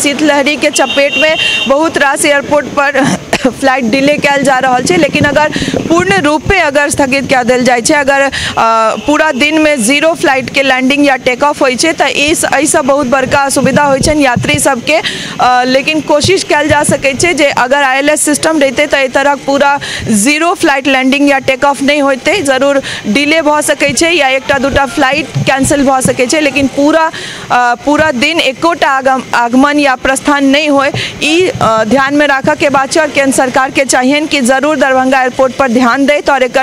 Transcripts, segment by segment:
शीतलहरी के चपेट में बहुत रास एयरपोर्ट पर फ्लाइट डिले कल जा रहा है। लेकिन अगर पूर्ण रूप में अगर स्थगित कऽ देल जाए, अगर पूरा दिन में 0 फ्लाइट के लैंडिंग या टेक ऑफ होइछे तो ऐसा बहुत बड़का असुविधा होइ छन यात्री सबके। लेकिन कोशिश कल जा सकै छै जे अगर ILS सिस्टम रहते तो तरह पूरा 0 फ्लाइट लैंडिंग या टेक ऑफ नहीं होते, जरूर डिले भ सकै छै या एकटा दूटा फ्लाइट कैंसिल भ सकै छै, लेकिन पूरा दिन एकोटा आगमन या प्रस्थान नहीं होए ई ध्यान में रखा के बात छै। और केंद्र सरकार के चाहिए कि जरूर दरभंगा एयरपोर्ट पर ध्यान दे और एक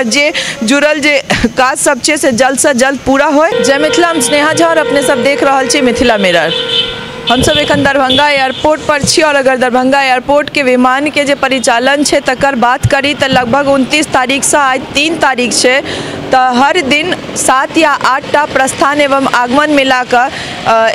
जुड़ल जे काज सब छै से जल्द पूरा होए। जय मिथिला, हम स्नेहा झा और अपने सब देख रहा छी मिथिला मिरर। हम सब एखन दरभंगा एयरपोर्ट पर छी और अगर दरभंगा एयरपोर्ट के विमान के जे परिचालन है तकर बात करी तो लगभग 29 तारीख से आज 3 तारीख है, तो हर दिन 7 या 8टा प्रस्थान एवं आगमन मिलाकर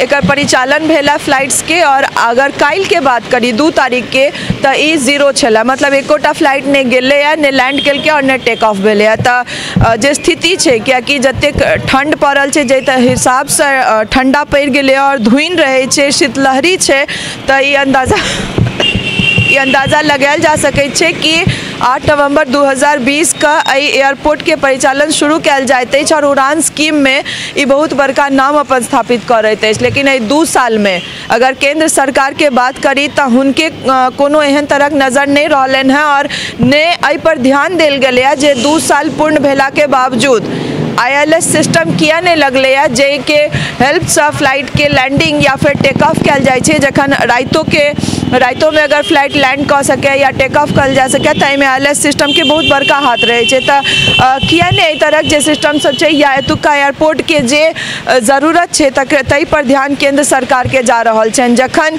एक परिचालन भेला फ्लाइट्स के। और अगर काल के बात करी 2 तारीख के तो ई 0 छला, मतलब एकोटा फ्लाइट नहीं गेले या नहीं लैंड केलकै और नहीं टेक ऑफ भेले। तो जे स्थिति है कियाकि जतेक ठंड पड़ल है जे हिसाब से ठंडा पड़ गए और धुइन रहे छै, शीतलहरी है, तो ये अंदाजा लगायल जा सकै छै कि 8 नवंबर 2020 का एयरपोर्ट के परिचालन शुरू कल जाइत अछि और उड़ान स्कीम में ये बहुत बड़का नाम अपन स्थापित करैत अछि। लेकिन 2 साल में अगर केंद्र सरकार के बात करी तो उनके कोनो एहन तरह नजर नहीं रहलन है और ने एहि पर ध्यान देल गेलै है जे 2 साल पूर्ण भेला के बावजूद ILS सिस्टम किया नहीं लगले है जे के हेल्प से फ्लाइट के लैंडिंग या फिर टेक ऑफ कल जाए। जखन रातों में अगर फ्लाइट लैंड कर सके या टेक ऑफ कल जा सके तो में ILS सिस्टम के बहुत बड़का हाथ रहे छै। तो किया नहीं तरह जे सिस्टम सब छै या एतुका एयरपोर्ट के जे जरूरत है तई पर ध्यान केंद्र सरकार के जा रहा है। जखन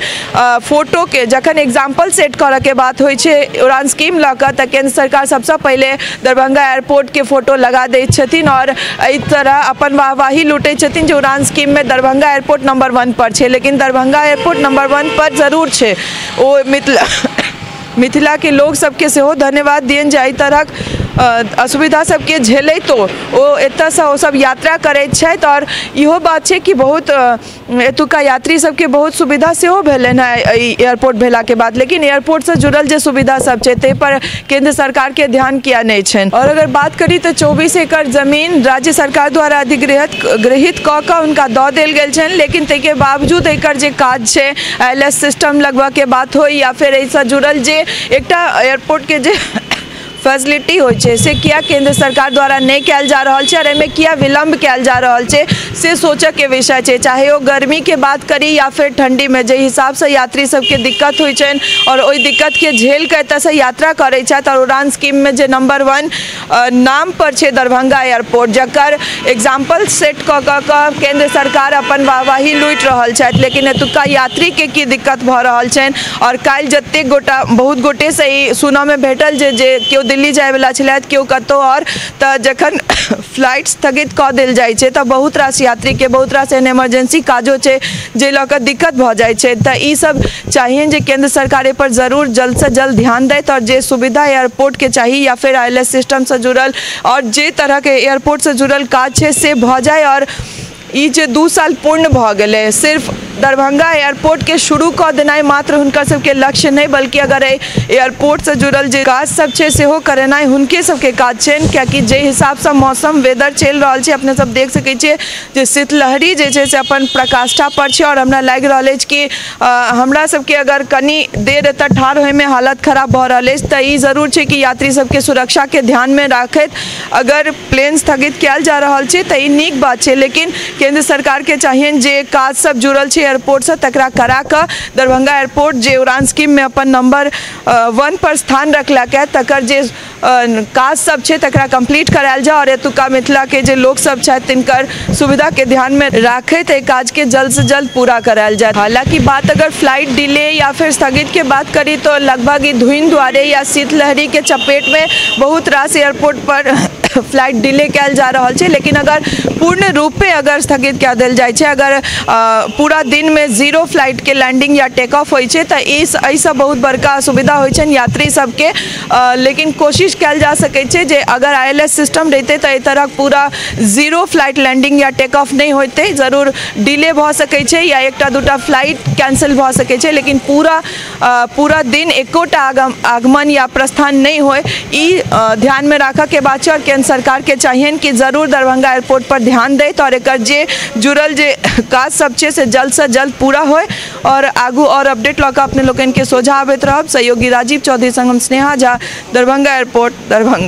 फोटो के जखन एग्जाम्पल सेट करे के बात होइ छै उड़ान स्कीम लऽ तो केंद्र सरकार सबसे पहले दरभंगा एयरपोर्ट के फोटो लगा दै छथिन और इस तरह अपन वाहवाही लूटे छथिन जो उड़ान स्कीम में दरभंगा एयरपोर्ट नंबर 1 पर है। लेकिन दरभंगा एयरपोर्ट नंबर 1 पर जरूर है, वो मिथिला के लोग सबके सेहो धन्यवाद दियन जे तरह असुविधा सबके झेले तो वो एतऽ से वो सब यात्रा करैत छथि। और इहो बात है कि बहुत एतुका यात्री सबके बहुत सुविधा सेहो भेलनि है एयरपोर्ट भेला के बाद। लेकिन एयरपोर्ट से जुड़ल जे सुविधा सब छै ते पर केंद्र सरकार के ध्यान किया नहीं छनि। और अगर बात करी तो 24 एकड़ जमीन राज्य सरकार द्वारा अधिग्रहित कऽ कऽ हुनका दऽ देल गेल छनि, लेकिन ताहिके बावजूद एकर जे काज छै ILS सिस्टम लगबऽ के बात हो या फिर एहिसँ जुड़ल जे एकटा एयरपोर्ट के जे फैसिलिटी हो से किया केंद्र सरकार द्वारा नहीं कल जा रहा है और एमें किया विलम्ब कल जा रहा है से सोचे के विषय है। चाहे वो गर्मी के बात करी या फिर ठंडी में जे हिसाब से यात्री सबके दिक्कत हुई छन और वही दिक्कत के झेल के एतऽ से यात्रा करे छथि। और उड़ान स्कीम में जे नंबर 1 नाम पर है दरभंगा एयरपोर्ट जकर एग्जाम्पल सेट कऽ केंद्र सरकार अपन वाहवाही लूटि रहल छथि। लेकिन एतुका यात्री के की दिक्कत भऽ रहल छनि और काल्हि जतेक गोटा बहुत गोटे से ई सुनऽ में भेटल जे केओ दिल्ली जाए वाला छलथि केओ कतौ और तो जखन फ्लाइट स्थगित कऽ देल जाए छै तो बहुत रास यात्री के बहुत रास एहन इमरजेंसी काजो छै जे लऽ कऽ दिक्कत भऽ जाए छै। तो ई सब चाहिए जे केंद्र सरकार पर जरूर जल्द से जल्द ध्यान दैत और जे सुविधा एयरपोर्ट के चाहिए या फिर ILS सिस्टम से जुड़ल और जे तरह के एयरपोर्ट से जुड़ल काज है से भऽ जाए। और ई जे 2 साल पूर्ण भ गए सिर्फ दरभंगा एयरपोर्ट के शुरू कऽ देनाइ मात्र हुनकर सबके लक्ष्य नहीं बल्कि अगर एयरपोर्ट से जुड़ल जे काज सब छै सेहो करेनाइ हुनके सबके काज छनि। कियाकि जे हिसाब से मौसम वेदर चल रहा है अपने सब देख सकै छियै जे शीतलहरी जे छै से अपन प्रकाष्ठा पर छै। और हमरा लागि रहल अछि कि हमरा सबके अगर कनी देर एतऽ ठाढ़ होय में हालत खराब भऽ रहल अछि तऽ ई जरूर छै कि यात्री सबके सुरक्षा के ध्यान में राखैत अगर प्लेन स्थगित कयल जा रहल छै तऽ ई नीक बात छै। लेकिन केंद्र सरकार के चाहिए जे काज सब जुड़ल छै एयरपोर्ट से तकरा करा कऽ दरभंगा एयरपोर्ट जे उड़ान स्कीम में अपन नंबर 1 पर स्थान रखलक है तकर जे काज सब छै तकरा कंप्लीट करायल जाए और एतुका मिथिला के जे लोग सब छथि तिनकर सुविधा के ध्यान में राखैत एहि काज के जल्द से जल्द पूरा करायल जाए। हालांकि बात अगर फ्लाइट डिले या फिर स्थगित के बात करी तो लगभग धुइन द्वारे या शीतलहरी के चपेट में बहुत रास एयरपोर्ट पर फ्लाइट डिले कयल जा रहल छै, लेकिन अगर पूर्ण रूपे अगर स्थगित कऽ देल जाइ छै, अगर पूरा दिन में 0 फ्लाइट के लैंडिंग या टेक ऑफ होइ छै तऽ एहिसँ बहुत बड़का असुविधा होइ छनि यात्री सबके। लेकिन कोशिश कयल जा सकै छै जे अगर ILS सिस्टम रहते तऽ एहि तरह पूरा 0 फ्लाइट लैंडिंग या टेक ऑफ नहीं होते, जरूर डिले भऽ सकै छै या एकटा दूटा फ्लाइट कैंसिल भऽ सकै छै, लेकिन पूरा दिन एकोटा आगमन या प्रस्थान नहीं होए, ई ध्यान में राखऽ के बात छै। और केंद्र सरकार के चाहिए कि जरूर दरभंगा एयरपोर्ट पर ध्यान दैत और एकर जे जुड़ल जे काज सब छै से जल्द से जल्द पूरा होए। और आगू और अपडेट लऽ कऽ अपने लोकनि के सोझा आबैत रहब। सहयोगी राजीव चौधरी संग हम स्नेहा झा, दरभंगा एयरपोर्ट, दरभंगा।